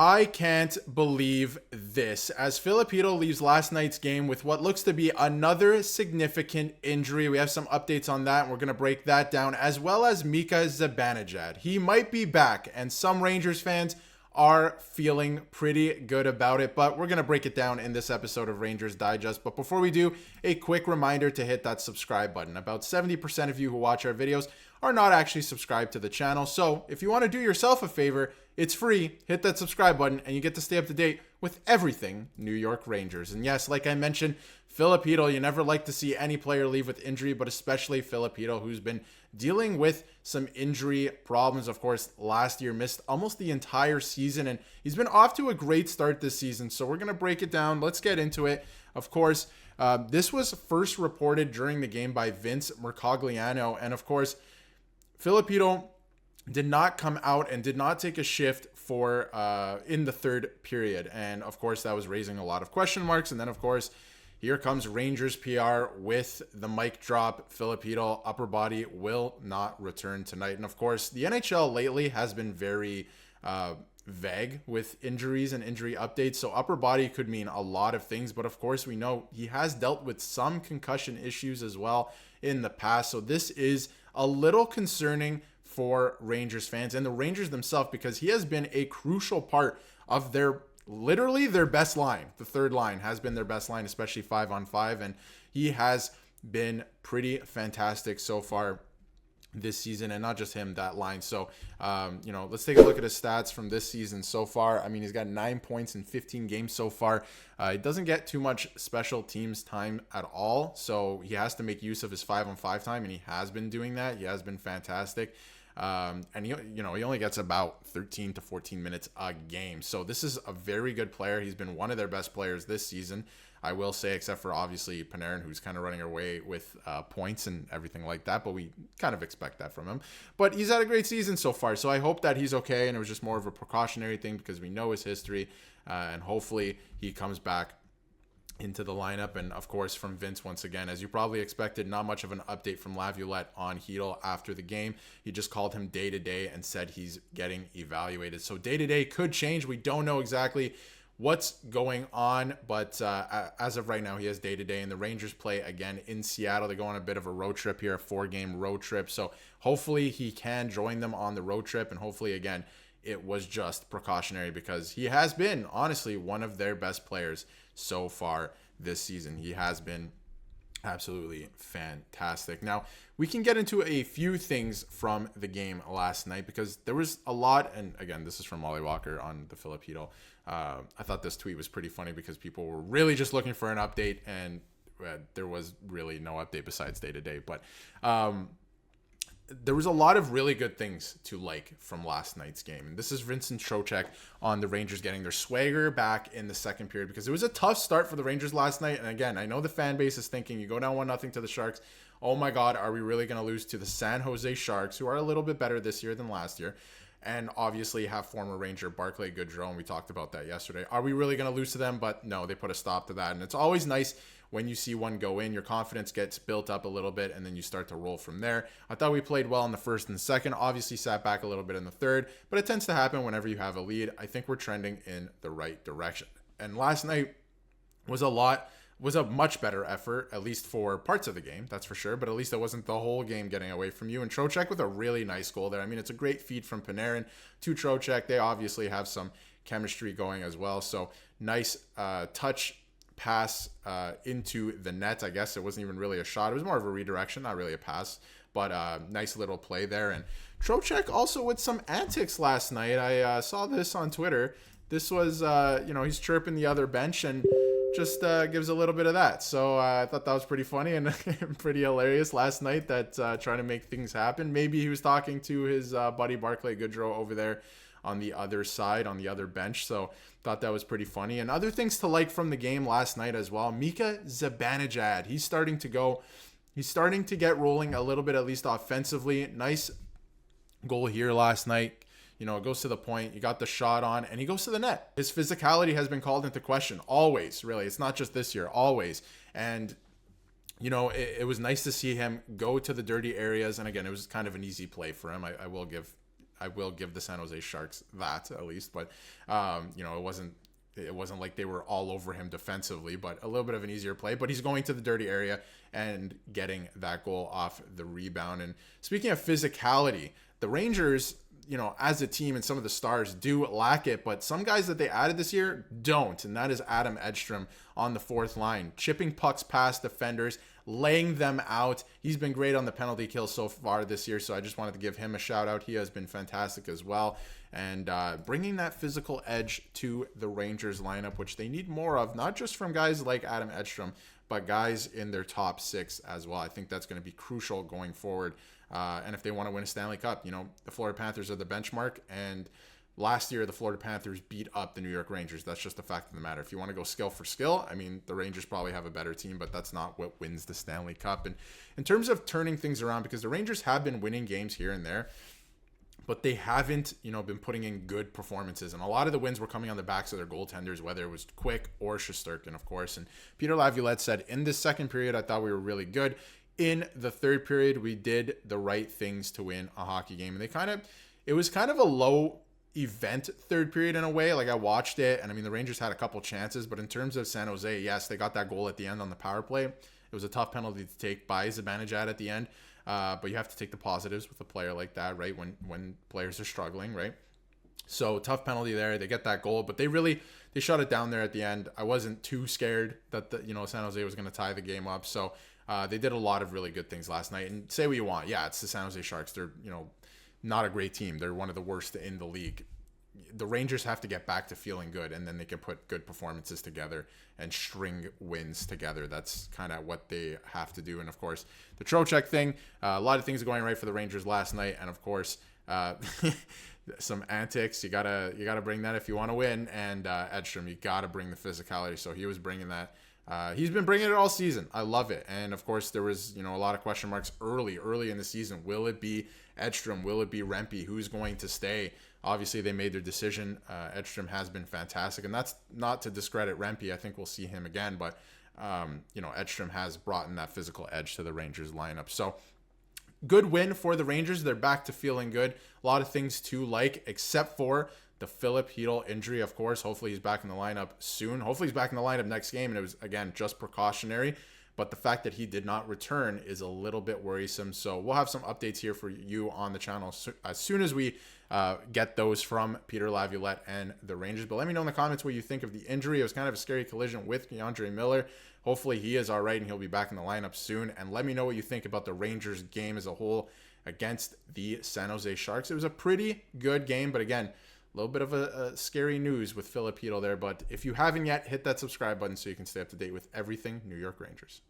I can't believe this, as Filip Chytil leaves last night's game with what looks to be another significant injury. We have some updates on that, and we're going to break that down, as well as Mika Zibanejad. He might be back, and some Rangers fans are feeling pretty good about it, but we're going to break it down in this episode of Rangers Digest. But before we do, a quick reminder to hit that subscribe button. About 70% of you who watch our videos are not actually subscribed to the channel, so if you want to do yourself a favor, it's free. Hit that subscribe button and you get to stay up to date with everything New York Rangers. And yes, like I mentioned, Filip Chytil, you never like to see any player leave with injury, but especially Filip Chytil, who's been dealing with some injury problems. Of course, last year missed almost the entire season, and he's been off to a great start this season. So we're going to break it down. Let's get into it. Of course, this was first reported during the game by Vince Mercogliano. And of course, Filip Chytil did not come out and did not take a shift for in the third period. And of course, that was raising a lot of question marks. And then, of course, here comes Rangers PR with the mic drop. Filip Chytil, upper body, will not return tonight. And of course, the NHL lately has been very vague with injuries and injury updates. So upper body could mean a lot of things. But of course, we know he has dealt with some concussion issues as well in the past. So this is a little concerning for Rangers fans and the Rangers themselves, because he has been a crucial part of literally their best line. The third line has been their best line, especially 5-on-5, and he has been pretty fantastic so far this season, and not just him, that line. So, let's take a look at his stats from this season so far. I mean, he's got 9 points in 15 games so far. He doesn't get too much special teams time at all, so he has to make use of his 5-on-5 time, and he has been doing that. He has been fantastic. And he only gets about 13 to 14 minutes a game. So this is a very good player. He's been one of their best players this season, I will say, except for obviously Panarin, who's kind of running away with points and everything like that. But we kind of expect that from him. But he's had a great season so far. So I hope that he's okay. And it was just more of a precautionary thing because we know his history. And hopefully he comes back into the lineup. And of course, from Vince, once again, as you probably expected, not much of an update from Laviolette on Chytil after the game. He just called him day to day and said he's getting evaluated. So day to day could change. We don't know exactly what's going on, but as of right now, he has day to day. And the Rangers play again in Seattle. They go on a bit of a road trip here, a 4-game road trip. So hopefully he can join them on the road trip, and hopefully again it was just precautionary, because he has been honestly one of their best players so far this season. He has been absolutely fantastic. Now, we can get into a few things from the game last night, because there was a lot. And again, this is from Ollie Walker on the Filip Chytil. I thought this tweet was pretty funny because people were really just looking for an update, and there was really no update besides day to day. But there was a lot of really good things to like from last night's game. And this is Vincent Trocheck on the Rangers getting their swagger back in the second period, because it was a tough start for the Rangers last night. And again, I know the fan base is thinking, you go down 1-0 to the Sharks. Oh my God, are we really going to lose to the San Jose Sharks, who are a little bit better this year than last year? And obviously have former Ranger Barclay Goodrow, and we talked about that yesterday. Are we really going to lose to them? But no, they put a stop to that. And it's always nice when you see one go in, your confidence gets built up a little bit, and then you start to roll from there. I thought we played well in the first and the second, obviously sat back a little bit in the third, but it tends to happen whenever you have a lead. I think we're trending in the right direction. And last night was a much better effort, at least for parts of the game, that's for sure, but at least it wasn't the whole game getting away from you. And Trocheck with a really nice goal there. I mean, it's a great feed from Panarin to Trocheck. They obviously have some chemistry going as well, so nice touch pass into the net. I guess it wasn't even really a shot. It was more of a redirection, not really a pass, but nice little play there. And Trocheck also with some antics last night. I saw this on Twitter. This was, he's chirping the other bench and just gives a little bit of that. So I thought that was pretty funny and pretty hilarious last night, that trying to make things happen. Maybe he was talking to his buddy Barclay Goodrow over there on the other side, on the other bench. So thought that was pretty funny. And other things to like from the game last night as well. Mika Zibanejad, he's starting to get rolling a little bit, at least offensively. Nice goal here last night. It goes to the point, you got the shot on, and he goes to the net. His physicality has been called into question always, really. It's not just this year, always. And it was nice to see him go to the dirty areas. And again, it was kind of an easy play for him. I will give I will give the San Jose Sharks that at least. But, it wasn't like they were all over him defensively, but a little bit of an easier play. But he's going to the dirty area and getting that goal off the rebound. And speaking of physicality, the Rangers, as a team and some of the stars do lack it, but some guys that they added this year don't. And that is Adam Edstrom on the fourth line, chipping pucks past defenders, laying them out. He's been great on the penalty kill so far this year, so I just wanted to give him a shout out. He has been fantastic as well. And bringing that physical edge to the Rangers lineup, which they need more of, not just from guys like Adam Edstrom, but guys in their top six as well. I think that's going to be crucial going forward. And if they want to win a Stanley Cup, the Florida Panthers are the benchmark. And last year, the Florida Panthers beat up the New York Rangers. That's just the fact of the matter. If you want to go skill for skill, the Rangers probably have a better team, but that's not what wins the Stanley Cup. And in terms of turning things around, because the Rangers have been winning games here and there, but they haven't, been putting in good performances. And a lot of the wins were coming on the backs of their goaltenders, whether it was Quick or Shesterkin, of course. And Peter Laviolette said, in this second period, I thought we were really good. In the third period, we did the right things to win a hockey game. And it was kind of a low event third period in a way. Like, I watched it, and the Rangers had a couple chances, but in terms of San Jose, yes, they got that goal at the end on the power play. It was a tough penalty to take by Zibanejad at the end. But you have to take the positives with a player like that, right? When players are struggling, right? So tough penalty there. They get that goal, but they shut it down there at the end. I wasn't too scared that San Jose was going to tie the game up. So they did a lot of really good things last night. And say what you want, yeah, it's the San Jose Sharks. They're not a great team. They're one of the worst in the league. The Rangers have to get back to feeling good, and then they can put good performances together and string wins together. That's kind of what they have to do. And of course, the Trocheck thing, a lot of things going right for the Rangers last night. And of course, some antics. You gotta bring that if you want to win. And Edstrom, you gotta bring the physicality. So he was bringing that. He's been bringing it all season. I love it. And of course, there was a lot of question marks early in the season. Will it be Edstrom? Will it be Rempe? Who's going to stay? Obviously, they made their decision. Edstrom has been fantastic, and that's not to discredit Rempe. I think we'll see him again, but Edstrom has brought in that physical edge to the Rangers lineup. So good win for the Rangers. They're back to feeling good. A lot of things to like, except for the Filip Chytil injury, of course. Hopefully he's back in the lineup soon. Hopefully he's back in the lineup next game, and it was, again, just precautionary. But the fact that he did not return is a little bit worrisome. So we'll have some updates here for you on the channel as soon as we get those from Peter Laviolette and the Rangers. But let me know in the comments what you think of the injury. It was kind of a scary collision with Keandre Miller. Hopefully he is all right and he'll be back in the lineup soon. And let me know what you think about the Rangers game as a whole against the San Jose Sharks. It was a pretty good game, but again, a little bit of a scary news with Filip Chytil there. But if you haven't yet, hit that subscribe button so you can stay up to date with everything New York Rangers.